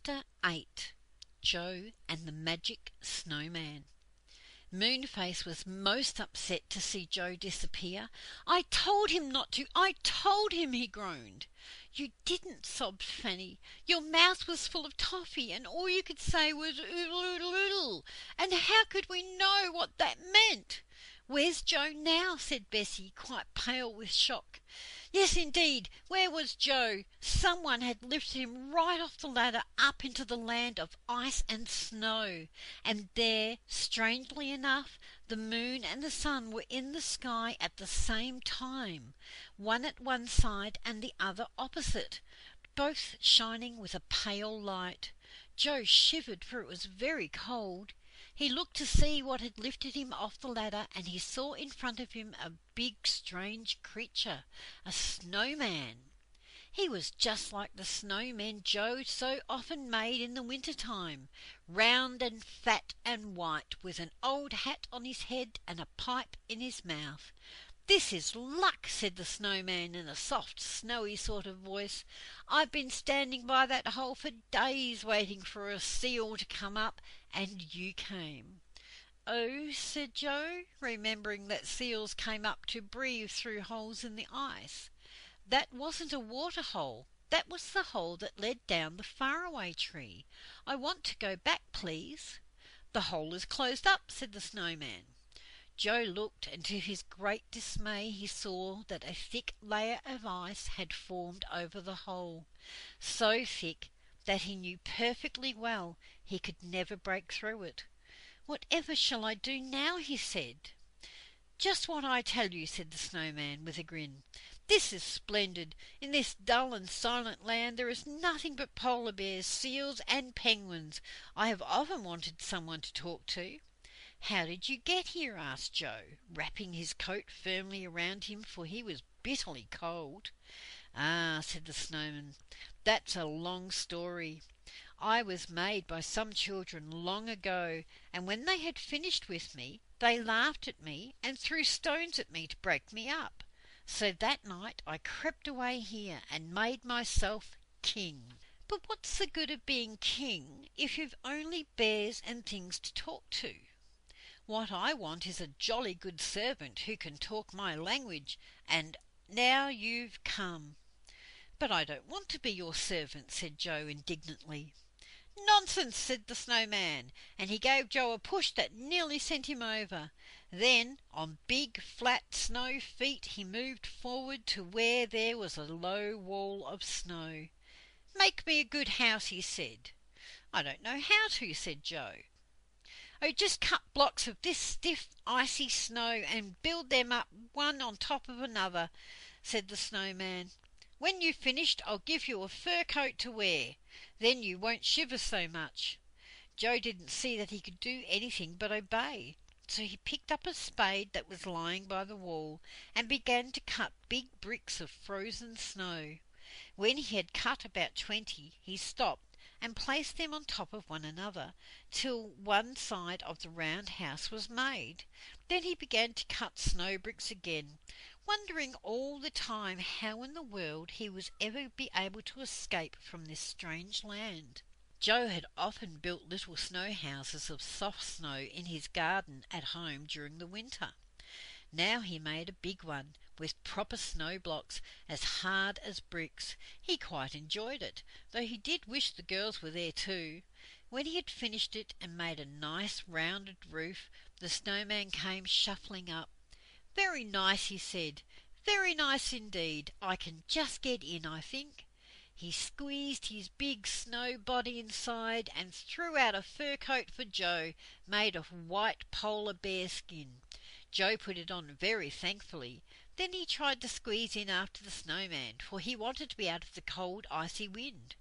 Chapter 8. Joe and the Magic Snowman. Moonface was most upset to see Joe disappear. "I told him not to, I told him," he groaned. "You didn't," sobbed Fanny. "Your mouth was full of toffee, and all you could say was oodle oodle oodle, and how could we know what that meant?" "Where's Joe now?" said Bessie, quite pale with shock. Yes, indeed, where was Joe? Someone had lifted him right off the ladder up into the land of ice and snow, and there, strangely enough, the moon and the sun were in the sky at the same time, one at one side and the other opposite, both shining with a pale light. Joe shivered, for it was very cold. He looked to see what had lifted him off the ladder, and he saw in front of him a big strange creature, a snowman. He was just like the snowmen Joe so often made in the winter time, round and fat and white, with an old hat on his head and a pipe in his mouth. "This is luck," said the snowman in a soft, snowy sort of voice. "I've been standing by that hole for days waiting for a seal to come up, and you came." "Oh," said Joe, remembering that seals came up to breathe through holes in the ice. "That wasn't a water hole, that was the hole that led down the faraway tree. I want to go back, please." "The hole is closed up," said the snowman. Joe looked, and to his great dismay he saw that a thick layer of ice had formed over the hole, so thick that he knew perfectly well he could never break through it. "Whatever shall I do now?" he said. "Just what I tell you," said the snowman with a grin. "This is splendid. In this dull and silent land there is nothing but polar bears, seals, and penguins. I have often wanted someone to talk to." "How did you get here?" asked Joe, wrapping his coat firmly around him, for he was bitterly cold. "Ah," said the snowman, "that's a long story. I was made by some children long ago, and when they had finished with me they laughed at me and threw stones at me to break me up. So that night I crept away here and made myself king." "But what's the good of being king if you've only bears and things to talk to? What I want is a jolly good servant who can talk my language, and now you've come." "But I don't want to be your servant," said Joe indignantly. "Nonsense," said the snowman, and he gave Joe a push that nearly sent him over. Then on big flat snow feet he moved forward to where there was a low wall of snow. "Make me a good house," he said. "I don't know how to," said Joe. "Oh, just cut blocks of this stiff icy snow and build them up one on top of another," said the snowman. "When you've finished I'll give you a fur coat to wear. Then you won't shiver so much." Joe didn't see that he could do anything but obey, so he picked up a spade that was lying by the wall and began to cut big bricks of frozen snow. When he had cut about 20 he stopped and placed them on top of one another till one side of the round house was made. Then he began to cut snow bricks again, wondering all the time how in the world he was ever be able to escape from this strange land. Joe had often built little snow houses of soft snow in his garden at home during the winter. Now he made a big one, with proper snow blocks, as hard as bricks. He quite enjoyed it, though he did wish the girls were there too. When he had finished it and made a nice rounded roof, the snowman came shuffling up. "Very nice," he said, "very nice indeed. I can just get in, I think." He squeezed his big snow body inside and threw out a fur coat for Joe, made of white polar bear skin. Joe put it on very thankfully. Then he tried to squeeze in after the snowman, for he wanted to be out of the cold icy wind.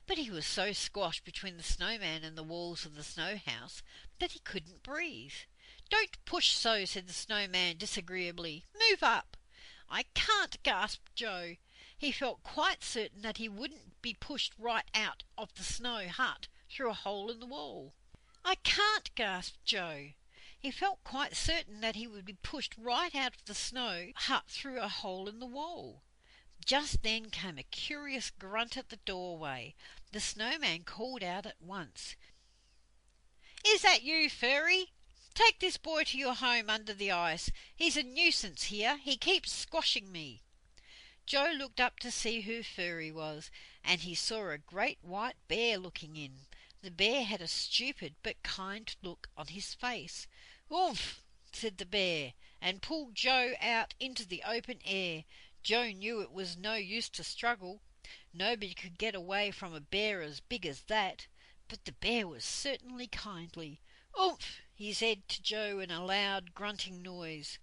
But he was so squashed between the snowman and the walls of the snow house that he couldn't breathe. "Don't push so," said the snowman disagreeably. "Move up." "I can't," gasped Joe. He felt quite certain that he wouldn't be pushed right out of the snow hut through a hole in the wall. "I can't," gasped Joe. He felt quite certain that he would be pushed right out of the snow hut through a hole in the wall. Just then came a curious grunt at the doorway. The snowman called out at once, "Is that you, Furry? Take this boy to your home under the ice. He's a nuisance here. He keeps squashing me." Joe looked up to see who Furry was, and he saw a great white bear looking in. The bear had a stupid but kind look on his face. "Oomph!" said the bear, and pulled Joe out into the open air. Joe knew it was no use to struggle. Nobody could get away from a bear as big as that. But the bear was certainly kindly. "Oomph!" he said to Joe in a loud grunting noise.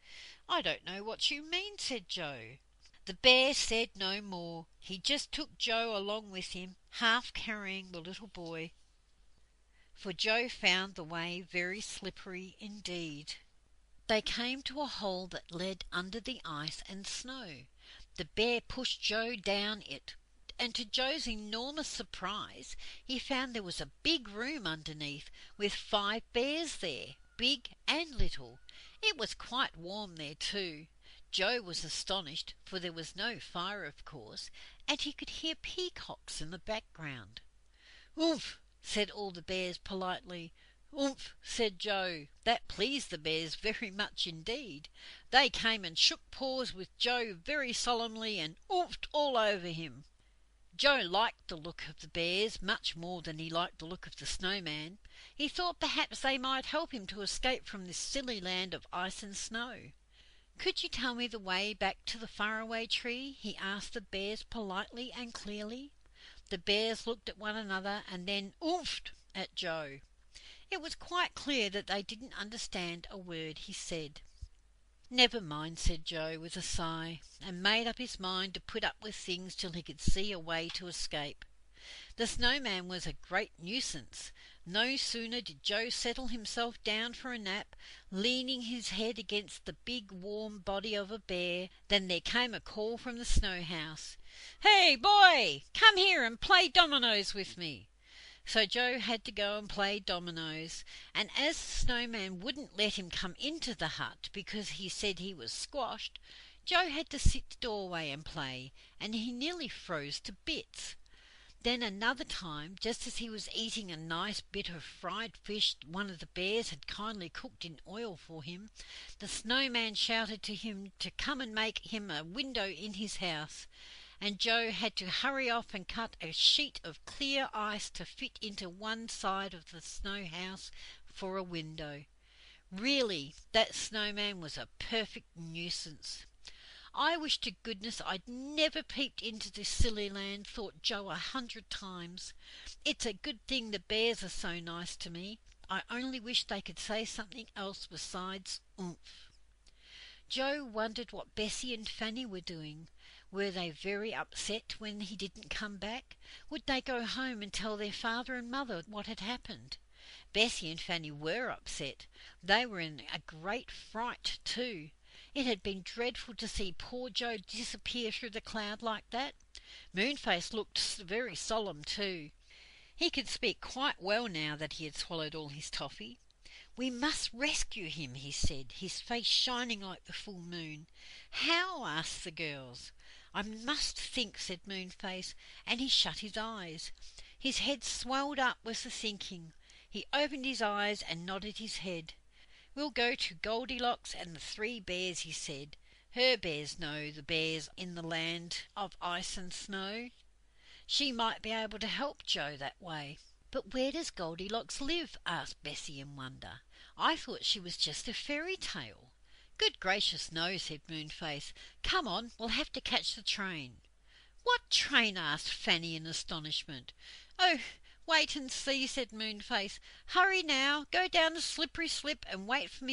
"I don't know what you mean," said Joe. The bear said no more. He just took Joe along with him, half carrying the little boy, for Joe found the way very slippery indeed. They came to a hole that led under the ice and snow. The bear pushed Joe down it, and to Joe's enormous surprise he found there was a big room underneath, with 5 bears there, big and little. It was quite warm there too. Joe was astonished, for there was no fire, of course, and he could hear peacocks in the background. "Oomph!" said all the bears politely. "Oomph!" said Joe. That pleased the bears very much indeed. They came and shook paws with Joe very solemnly and oomphed all over him. Joe liked the look of the bears much more than he liked the look of the snowman. He thought perhaps they might help him to escape from this silly land of ice and snow. "Could you tell me the way back to the faraway tree?" he asked the bears politely and clearly. The bears looked at one another and then oomphed at Joe. It was quite clear that they didn't understand a word he said. "Never mind," said Joe with a sigh, and made up his mind to put up with things till he could see a way to escape. The snowman was a great nuisance. No sooner did Joe settle himself down for a nap, leaning his head against the big warm body of a bear, than there came a call from the snow house. "Hey, boy, come here and play dominoes with me." So Joe had to go and play dominoes, and as the snowman wouldn't let him come into the hut because he said he was squashed, Joe had to sit the doorway and play, and he nearly froze to bits. Then another time, just as he was eating a nice bit of fried fish one of the bears had kindly cooked in oil for him, the snowman shouted to him to come and make him a window in his house, and Joe had to hurry off and cut a sheet of clear ice to fit into one side of the snow house for a window. Really, that snowman was a perfect nuisance. "I wish to goodness I'd never peeped into this silly land," thought Joe 100 times. "It's a good thing the bears are so nice to me. I only wish they could say something else besides oomph." Joe wondered what Bessie and Fanny were doing. Were they very upset when he didn't come back? Would they go home and tell their father and mother what had happened? Bessie and Fanny were upset. They were in a great fright too. It had been dreadful to see poor Joe disappear through the cloud like that. Moonface looked very solemn too. He could speak quite well now that he had swallowed all his toffee. "We must rescue him," he said, his face shining like the full moon. "How?" asked the girls. "I must think," said Moonface, and he shut his eyes. His head swelled up with the thinking. He opened his eyes and nodded his head. "We'll go to Goldilocks and the 3 bears," he said. "Her bears know the bears in the land of ice and snow. She might be able to help Joe that way." "But where does Goldilocks live?" asked Bessie in wonder. "I thought she was just a fairy tale." "Good gracious, no," said Moonface. "Come on, we'll have to catch the train." "What train?" asked Fanny in astonishment. "Oh, wait and see," said Moonface. "Hurry now, go down the slippery slip and wait for me